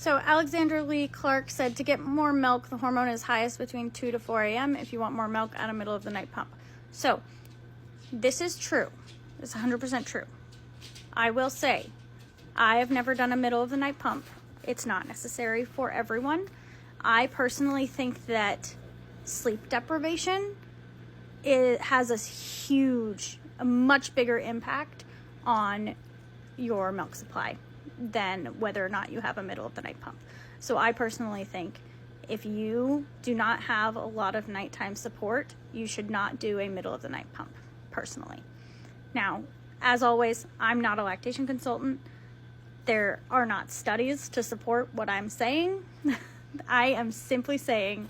So Alexander Leigh Clark said to get more milk, the hormone is highest between 2 to 4 a.m. If you want more milk, add a middle of the night pump. So this is true. It's 100% true. I will say, I have never done a middle of the night pump. It's not necessary for everyone. I personally think that sleep deprivation, it has a much bigger impact on your milk supply than whether or not you have a middle of the night pump. So I personally think if you do not have a lot of nighttime support, you should not do a middle of the night pump, personally. Now, as always, I'm not a lactation consultant. There are not studies to support what I'm saying. I am simply saying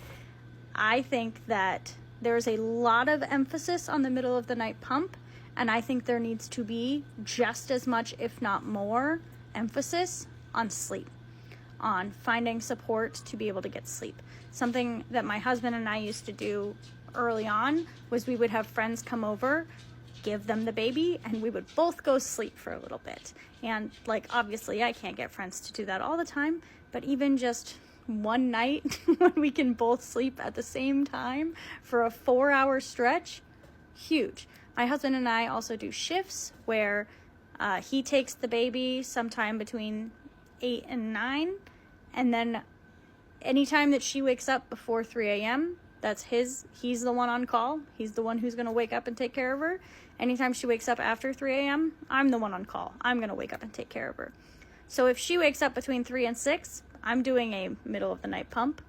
I think that there's a lot of emphasis on the middle of the night pump, and I think there needs to be just as much, if not more, emphasis on sleep, on finding support to be able to get sleep. Something that my husband and I used to do early on was we would have friends come over, give them the baby, and we would both go sleep for a little bit. And like, obviously I can't get friends to do that all the time, but even just one night when we can both sleep at the same time for a 4-hour stretch, huge. My husband and I also do shifts where he takes the baby sometime between 8 and 9, and then anytime that she wakes up before 3 a.m., he's the one on call. He's the one who's going to wake up and take care of her. Anytime she wakes up after 3 a.m., I'm the one on call. I'm going to wake up and take care of her. So if she wakes up between 3 and 6, I'm doing a middle of the night pump.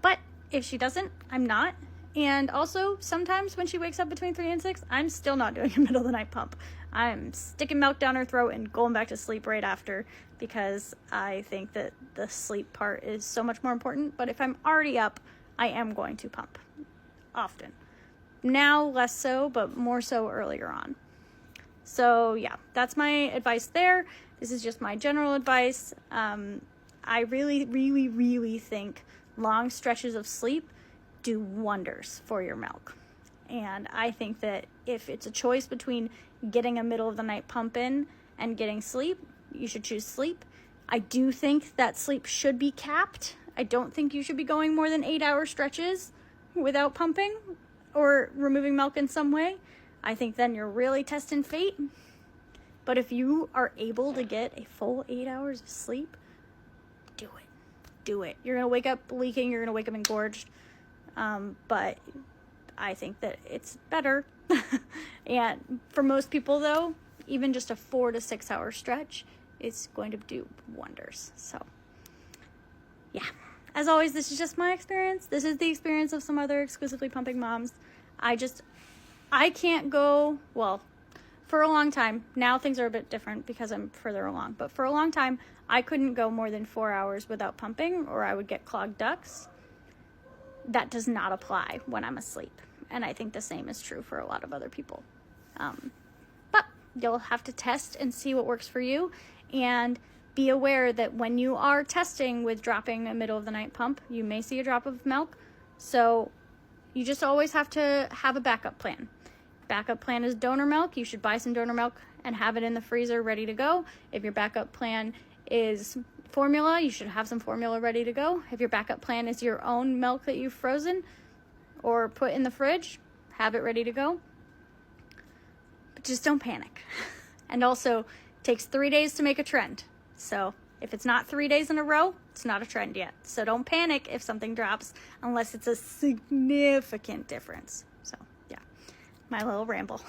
But if she doesn't, I'm not. And also, sometimes when she wakes up between 3 and 6, I'm still not doing a middle of the night pump. I'm sticking milk down her throat and going back to sleep right after, because I think that the sleep part is so much more important. But if I'm already up, I am going to pump often. Now, less so, but more so earlier on. So yeah, that's my advice there. This is just my general advice. I really, really, really think long stretches of sleep do wonders for your milk. And I think that if it's a choice between getting a middle of the night pump in and getting sleep, you should choose sleep. I do think that sleep should be capped. I don't think you should be going more than 8-hour stretches without pumping or removing milk in some way. I think then you're really testing fate. But if you are able to get a full 8 hours of sleep, do it. Do it. You're going to wake up leaking. You're going to wake up engorged. But I think that it's better. And for most people, though, even just a 4 to 6 hour stretch is going to do wonders. So, yeah. As always, this is just my experience. This is the experience of some other exclusively pumping moms. I can't go, well, for a long time. Now things are a bit different because I'm further along. But for a long time, I couldn't go more than 4 hours without pumping, or I would get clogged ducts. That does not apply when I'm asleep. And I think the same is true for a lot of other people. But you'll have to test and see what works for you. And be aware that when you are testing with dropping a middle of the night pump, you may see a drop of milk. So you just always have to have a backup plan. Backup plan is donor milk. You should buy some donor milk and have it in the freezer ready to go. If your backup plan is formula, you should have some formula ready to go. If your backup plan is your own milk that you've frozen or put in the fridge, have it ready to go. But just don't panic. And also, it takes 3 days to make a trend. So if it's not 3 days in a row, it's not a trend yet. So don't panic if something drops unless it's a significant difference. So yeah, my little ramble.